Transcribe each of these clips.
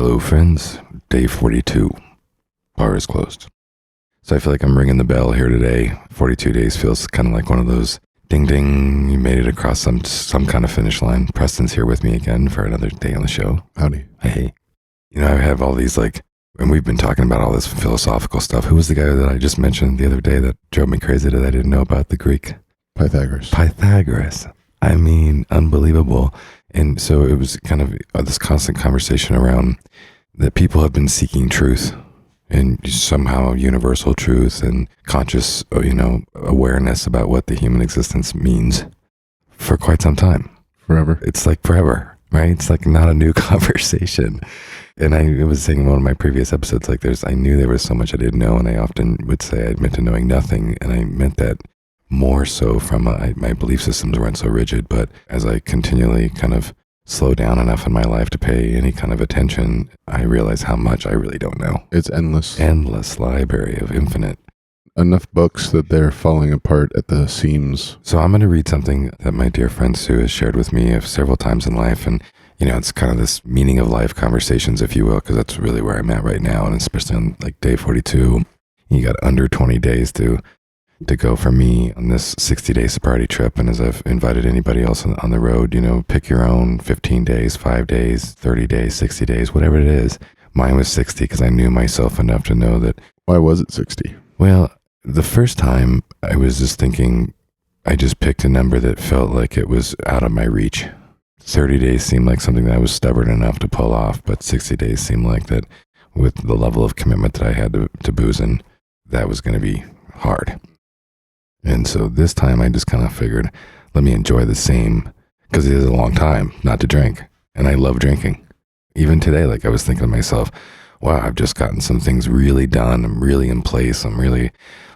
Hello, friends. Day 42. Bar is closed. So I feel like I'm ringing the bell here today. 42 days feels kind of like one of those ding ding, you made it across some kind of finish line. Preston's here with me again for another day on the show. Howdy. Hey. You know, I have all these and we've been talking about all this philosophical stuff. Who was the guy that I just mentioned the other day that drove me crazy that I didn't know about the Greek? Pythagoras. I mean, unbelievable. And so it was kind of this constant conversation around that people have been seeking truth and somehow universal truth and conscious, awareness about what the human existence means for quite some time. Forever. It's like forever, right? It's like not a new conversation. And I was saying in one of my previous episodes, I knew there was so much I didn't know, and I often would say I admit to knowing nothing, and I meant that more so from my belief systems weren't so rigid, but as I continually kind of slow down enough in my life to pay any kind of attention, I realize how much I really don't know. It's endless. Endless library of infinite. Enough books that they're falling apart at the seams. So I'm going to read something that my dear friend Sue has shared with me several times in life, and it's kind of this meaning of life conversations, if you will, because that's really where I'm at right now, and especially on day 42, you got under 20 days to go for me on this 60-day sobriety trip. And as I've invited anybody else on the road, pick your own 15 days, 5 days, 30 days, 60 days, whatever it is. Mine was 60 because I knew myself enough to know that. Why was it 60? Well, the first time I was just thinking, I just picked a number that felt like it was out of my reach. 30 days seemed like something that I was stubborn enough to pull off, but 60 days seemed like that with the level of commitment that I had to boozing, that was going to be hard. And so this time I just kind of figured, let me enjoy the same, because it is a long time not to drink. And I love drinking. Even today, I was thinking to myself, wow, I've just gotten some things really done. I'm really in place. I'm really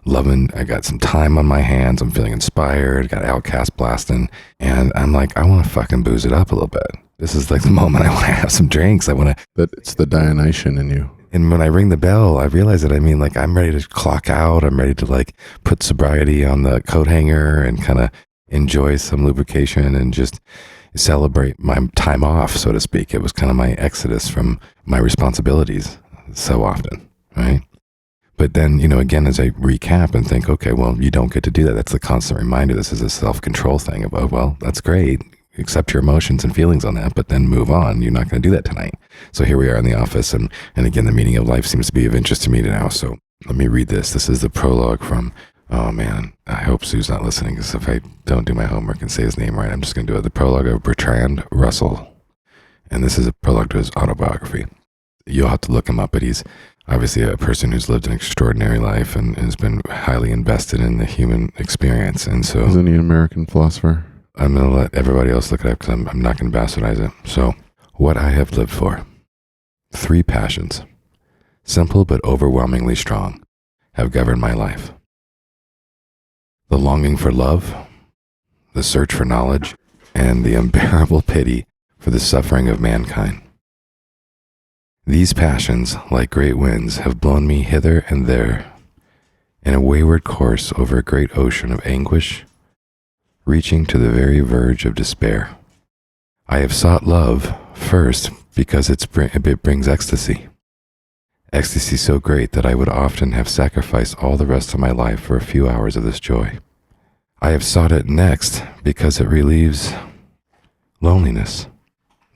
loving, I got some time on my hands. I'm feeling inspired. Got Outcast blasting. And I'm like, I want to fucking booze it up a little bit. This is the moment I want to have some drinks. But it's the Dionysian in you. And when I ring the bell, I realize that I'm ready to clock out. I'm ready to put sobriety on the coat hanger and kind of enjoy some lubrication and just celebrate my time off, so to speak. It was kind of my exodus from my responsibilities so often, right? But then, again, as I recap and think, okay, well, you don't get to do that. That's the constant reminder. This is a self-control thing of, oh, well, that's great. Accept your emotions and feelings on that, but then move on. You're not going to do that tonight. So here we are in the office, and again, the meaning of life seems to be of interest to me now. So let me read this. This is the prologue from, oh man, I hope Sue's not listening, because if I don't do my homework and say his name right, I'm just going to do it. The prologue of Bertrand Russell. And this is a prologue to his autobiography. You'll have to look him up, but he's obviously a person who's lived an extraordinary life and has been highly invested in the human experience. And so, isn't he an American philosopher? I'm going to let everybody else look it up because I'm not going to bastardize it. So, what I have lived for. 3 passions, simple but overwhelmingly strong, have governed my life. The longing for love, the search for knowledge, and the unbearable pity for the suffering of mankind. These passions, like great winds, have blown me hither and there in a wayward course over a great ocean of anguish, reaching to the very verge of despair. I have sought love first because it brings ecstasy. Ecstasy so great that I would often have sacrificed all the rest of my life for a few hours of this joy. I have sought it next because it relieves loneliness,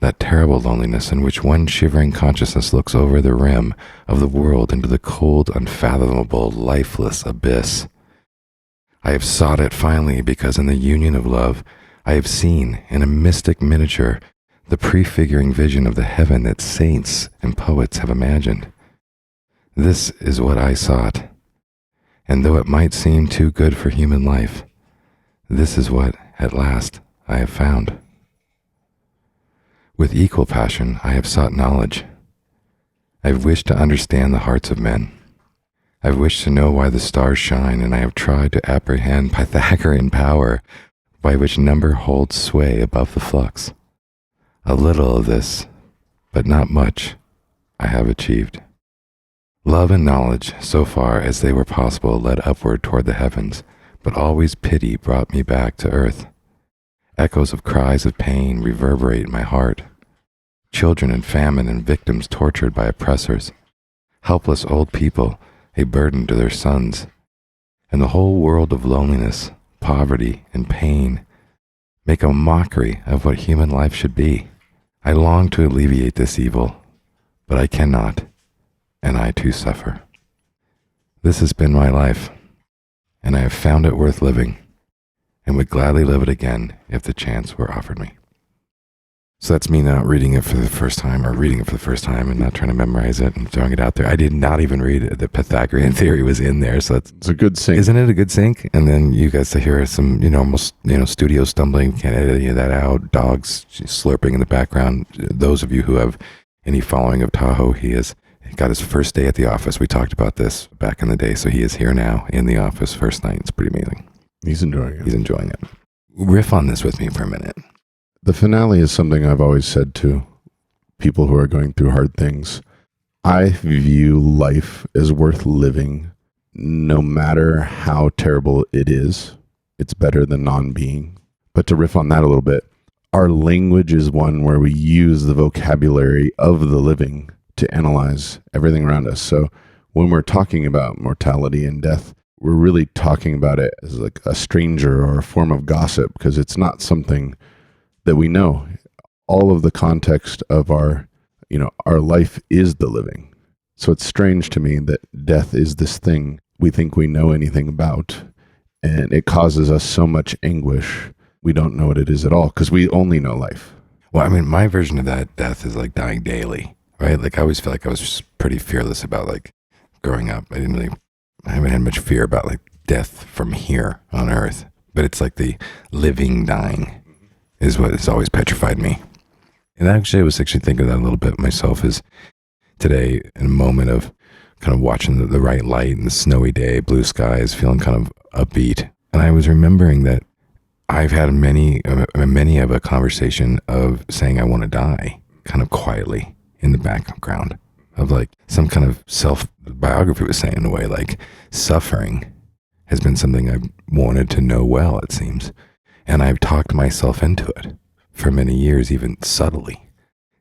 that terrible loneliness in which one shivering consciousness looks over the rim of the world into the cold, unfathomable, lifeless abyss. I have sought it finally because in the union of love, I have seen in a mystic miniature the prefiguring vision of the heaven that saints and poets have imagined. This is what I sought, and though it might seem too good for human life, this is what, at last, I have found. With equal passion, I have sought knowledge. I have wished to understand the hearts of men. I have wished to know why the stars shine, and I have tried to apprehend Pythagorean power by which number holds sway above the flux. A little of this, but not much, I have achieved. Love and knowledge, so far as they were possible, led upward toward the heavens, but always pity brought me back to earth. Echoes of cries of pain reverberate in my heart. children in famine and victims tortured by oppressors, helpless old people a burden to their sons, and the whole world of loneliness, poverty, and pain make a mockery of what human life should be. I long to alleviate this evil, but I cannot, and I too suffer. This has been my life, and I have found it worth living, and would gladly live it again if the chance were offered me. So that's me not reading it for the first time, or reading it for the first time and not trying to memorize it and throwing it out there. I did not even read it. The Pythagorean theory was in there, so it's a good sync. Isn't it a good sync? And then you guys to hear some, almost, studio stumbling. Can't edit any of that out. Dogs slurping in the background. Those of you who have any following of Tahoe, he got his first day at the office. We talked about this back in the day, so he is here now in the office first night. It's pretty amazing. He's enjoying it. He's enjoying it. Riff on this with me for a minute. The finale is something I've always said to people who are going through hard things. I view life as worth living no matter how terrible it is. It's better than non-being. But to riff on that a little bit, our language is one where we use the vocabulary of the living to analyze everything around us. So when we're talking about mortality and death, we're really talking about it as like a stranger or a form of gossip, because it's not something that we know. All of the context of our life is the living. So it's strange to me that death is this thing we think we know anything about, and it causes us so much anguish. We don't know what it is at all, because we only know life. Well, I mean, my version of that death is like dying daily, right? Like I always feel like I was just pretty fearless about like growing up. I haven't had much fear about like death from here on earth, but it's like the living dying is what has always petrified me. And actually, I was thinking of that a little bit myself, is today in a moment of kind of watching the right light and the snowy day, blue skies, feeling kind of upbeat. And I was remembering that I've had many of a conversation of saying I want to die kind of quietly in the background of like some kind of self-biography was saying in a way, like suffering has been something I've wanted to know well, it seems. And I've talked myself into it for many years, even subtly.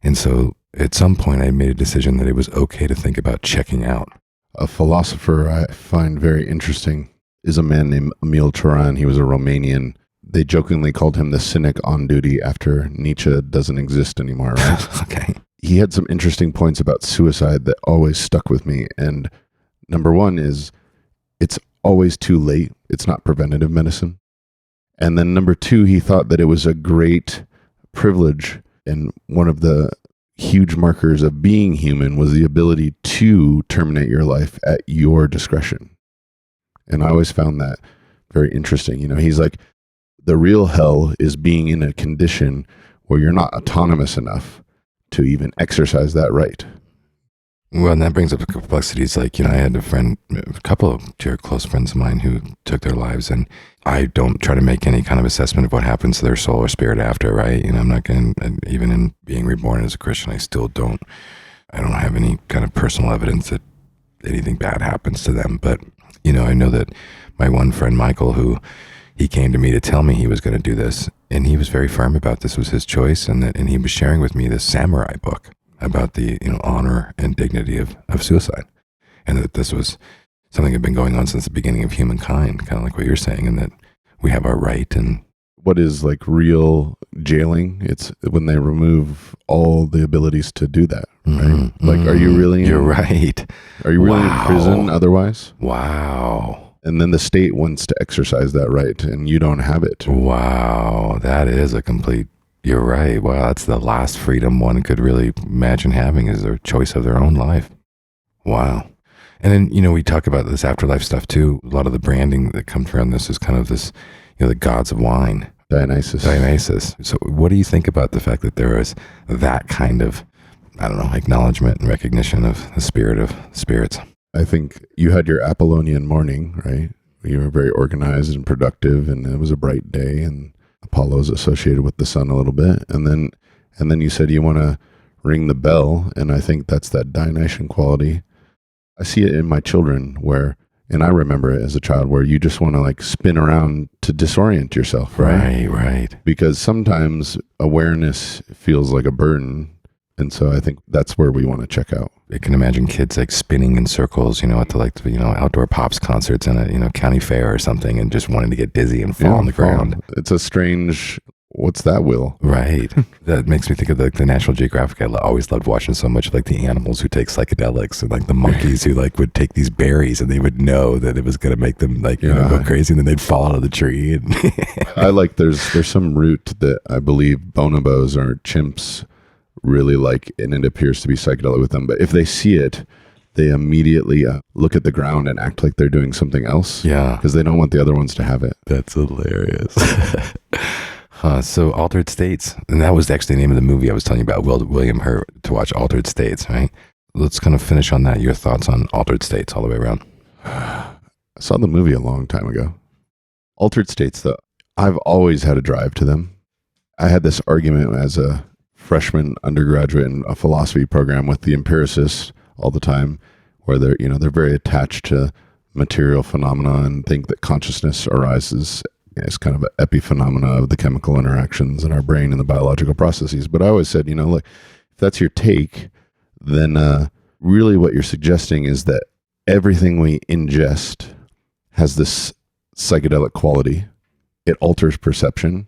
And so at some point I made a decision that it was okay to think about checking out. A philosopher I find very interesting is a man named Emil Cioran. He was a Romanian. They jokingly called him the cynic on duty after Nietzsche doesn't exist anymore, right? Okay. He had some interesting points about suicide that always stuck with me. And number one is it's always too late. It's not preventative medicine. And then number two, he thought that it was a great privilege, and one of the huge markers of being human was the ability to terminate your life at your discretion. And I always found that very interesting. He's like, the real hell is being in a condition where you're not autonomous enough to even exercise that right. Well, and that brings up the complexities. Like, I had a couple of dear close friends of mine who took their lives, and I don't try to make any kind of assessment of what happens to their soul or spirit after, right? I'm not going to, even in being reborn as a Christian, I don't have any kind of personal evidence that anything bad happens to them. But, I know that my one friend, Michael, he came to me to tell me he was going to do this, and he was very firm about this was his choice, and he was sharing with me this samurai book about the honor and dignity of suicide, and that this was something that had been going on since the beginning of humankind, kind of like what you're saying, and that we have our right. And what is like real jailing? It's when they remove all the abilities to do that, right? Mm-hmm, like, are you really you're right. Are you really in prison otherwise? Wow. And then the state wants to exercise that right, and you don't have it. Wow, that is a complete. You're right. Wow, that's the last freedom one could really imagine having, is their choice of their own life. Wow. And then, we talk about this afterlife stuff too. A lot of the branding that comes around this is kind of this, the gods of wine. Dionysus. So what do you think about the fact that there is that kind of, acknowledgement and recognition of the spirit of spirits? I think you had your Apollonian morning, right? You were very organized and productive, and it was a bright day, and Apollo's associated with the sun a little bit. And then you said you want to ring the bell, and I think that's that Dionysian quality. I see it in my children and I remember it as a child, where you just want to like spin around to disorient yourself, right? Right. Because sometimes awareness feels like a burden, And so I think that's where we want to check out. I can imagine kids like spinning in circles, at the outdoor pops concerts in a, county fair or something, and just wanting to get dizzy and fall on the ground. It's a strange, what's that, Will? Right. That makes me think of the National Geographic. I always loved watching so much like the animals who take psychedelics, and like the monkeys who like would take these berries and they would know that it was going to make them like go crazy, and then they'd fall out of the tree. And I like there's some root that I believe bonobos or chimps really like, and it appears to be psychedelic with them. But if they see it, they immediately look at the ground and act like they're doing something else. Yeah. Because they don't want the other ones to have it. That's hilarious. So Altered States. And that was actually the name of the movie I was telling you about, William Hurt, to watch Altered States, right? Let's kind of finish on that. Your thoughts on Altered States all the way around. I saw the movie a long time ago. Altered States, though, I've always had a drive to them. I had this argument as a freshman undergraduate in a philosophy program with the empiricists all the time, where they're very attached to material phenomena and think that consciousness arises as kind of an epiphenomena of the chemical interactions in our brain and the biological processes. But I always said, look, if that's your take, then really what you're suggesting is that everything we ingest has this psychedelic quality. It alters perception,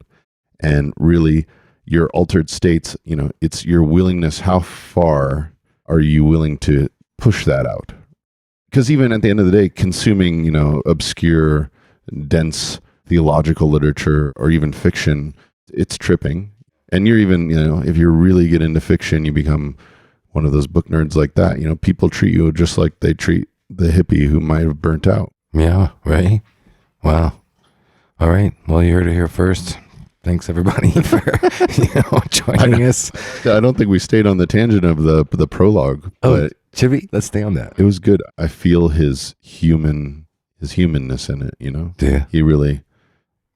and really your altered states, it's your willingness. How far are you willing to push that out? Because even at the end of the day, consuming, obscure, dense theological literature or even fiction, it's tripping. And you're even, if you really get into fiction, you become one of those book nerds like that. People treat you just like they treat the hippie who might have burnt out. Yeah, right? Wow. All right. Well, you heard it here first. Thanks everybody for joining us. I don't think we stayed on the tangent of the prologue. Oh, should we? Let's stay on that. It was good. I feel his humanness in it. Yeah. He really.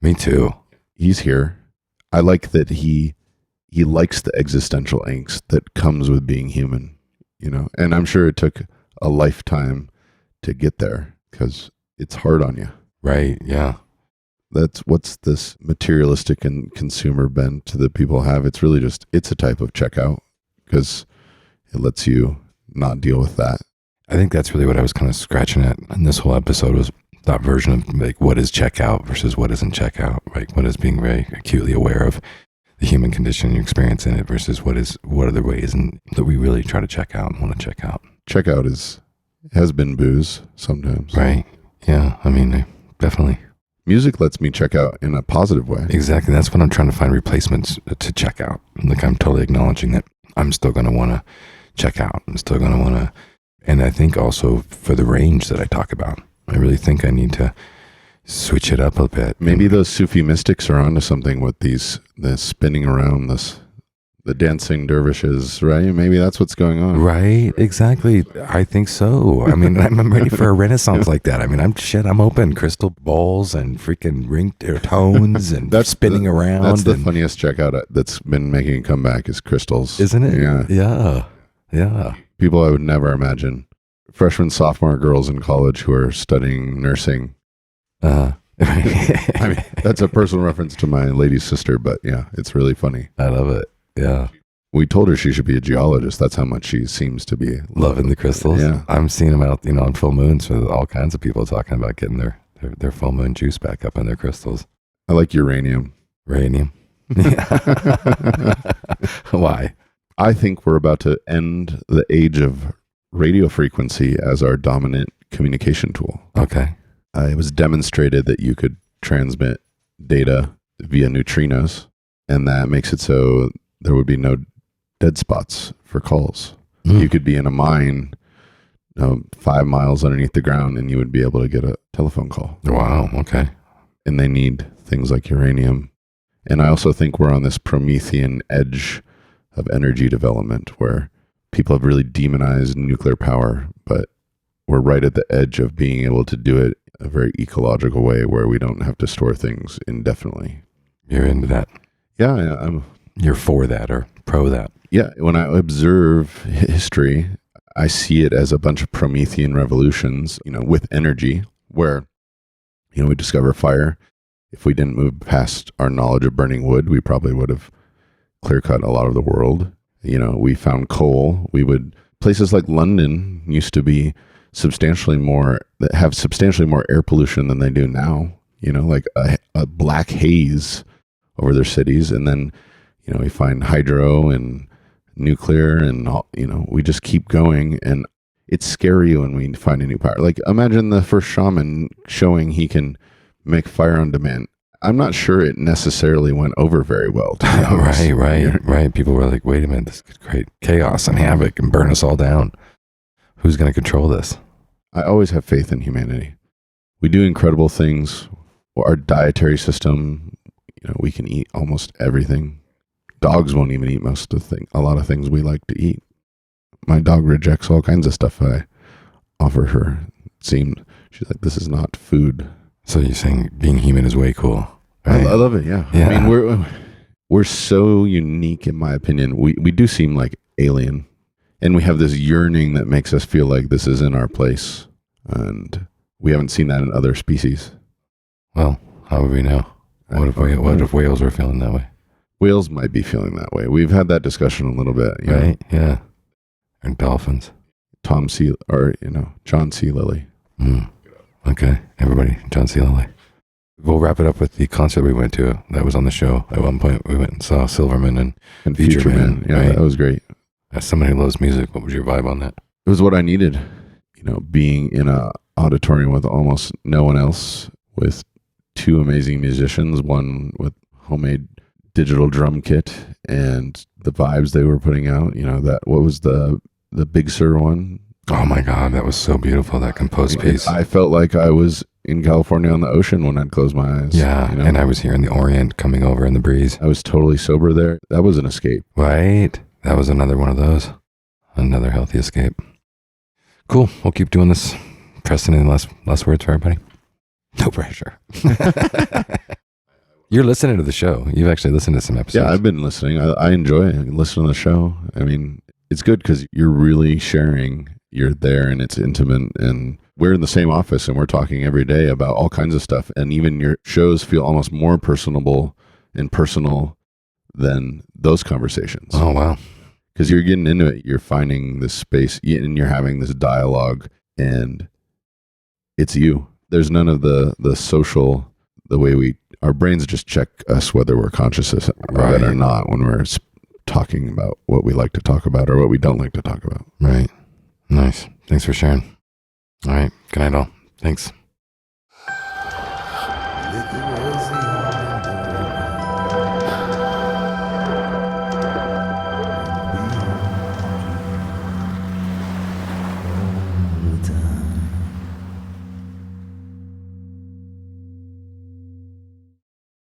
Me too. He's here. I like that he likes the existential angst that comes with being human. And I'm sure it took a lifetime to get there because it's hard on you. Right. Yeah. That's what's this materialistic and consumer bent that people have. It's really it's a type of checkout because it lets you not deal with that. I think that's really what I was kind of scratching at in this whole episode, was that version of like what is checkout versus what isn't checkout, like what is being very acutely aware of the human condition you experience in it versus what are the ways that we really try to check out and want to check out. Checkout has been booze sometimes. Right. Yeah. I mean, definitely. Music lets me check out in a positive way. Exactly. That's what I'm trying to find replacements to check out. Like I'm totally acknowledging that I'm still going to want to check out. I'm still going to want to, and I think also for the range that I talk about, I really think I need to switch it up a bit. Maybe those Sufi mystics are onto something with this spinning around the dancing dervishes, right? Maybe that's what's going on. Right, exactly. I think so. I mean, I'm ready for a renaissance like that. I mean, I'm open. Crystal bowls and freaking ring tones and that's spinning around. That's the funniest checkout that's been making a comeback is crystals. Isn't it? Yeah. Yeah. Yeah. People I would never imagine. Freshman, sophomore girls in college who are studying nursing. I mean, that's a personal reference to my lady sister, but yeah, it's really funny. I love it. Yeah. We told her she should be a geologist. That's how much she seems to be loving the crystals. Yeah. I'm seeing them out, on full moons with all kinds of people talking about getting their full moon juice back up in their crystals. I like uranium. Uranium. Why? I think we're about to end the age of radio frequency as our dominant communication tool. Okay. It was demonstrated that you could transmit data via neutrinos, and that makes it so there would be no dead spots for calls. You could be in a mine 5 miles underneath the ground and you would be able to get a telephone call. Wow. Okay. And they need things like uranium. And I also think we're on this Promethean edge of energy development where people have really demonized nuclear power, but we're right at the edge of being able to do it a very ecological way where we don't have to store things indefinitely. You're into that? Yeah, You're for that or pro that? Yeah, when I observe history, I see it as a bunch of Promethean revolutions, with energy, where, we discover fire. If we didn't move past our knowledge of burning wood, we probably would have clear cut a lot of the world. We found coal. Places like London used to be have substantially more air pollution than they do now, like a black haze over their cities. And then, we find hydro and nuclear and all, we just keep going. And it's scary when we find a new power. Like imagine the first shaman showing he can make fire on demand. I'm not sure it necessarily went over very well. To be honest. Right. People were like, wait a minute, this could create chaos and havoc and burn us all down. Who's going to control this? I always have faith in humanity. We do incredible things. Our dietary system, we can eat almost everything. Dogs won't even eat a lot of things we like to eat. My dog rejects all kinds of stuff I offer her. She's like, this is not food. So you're saying being human is way cool. Right? I love it. Yeah. I mean, we're so unique, in my opinion. We do seem like alien, and we have this yearning that makes us feel like this isn't our place, and we haven't seen that in other species. Well, how would we know? What if whales were feeling that way? Whales might be feeling that way. We've had that discussion a little bit, right? Yeah. And dolphins. John C. Lilly. Okay, everybody, John C. Lilly. We'll wrap it up with the concert we went to. That was on the show. At one point, we went and saw Silverman and Future Man. Yeah, right? That was great. As somebody who loves music, what was your vibe on that? It was what I needed. Being in a auditorium with almost no one else, with two amazing musicians, one with homemade digital drum kit, and the vibes they were putting out. What was the Big Sur one? Oh my God, that was so beautiful, that composed piece. I felt like I was in California on the ocean when I'd close my eyes. Yeah, and I was here in the Orient coming over in the breeze. I was totally sober there. That was an escape. Right. That was another one of those. Another healthy escape. Cool. We'll keep doing this. Preston, any last words for everybody? No pressure. You're listening to the show. You've actually listened to some episodes. Yeah, I've been listening. I enjoy it. Listening to the show. I mean, it's good because you're really sharing. You're there and it's intimate, and we're in the same office and we're talking every day about all kinds of stuff. And even your shows feel almost more personable and personal than those conversations. Oh, wow. Because you're getting into it. You're finding this space and you're having this dialogue, and it's you. There's none of the social, the way our brains just check us whether we're conscious of it or not when we're talking about what we like to talk about or what we don't like to talk about. Right. Nice. Thanks for sharing. All right. Good night, all. Thanks. Time.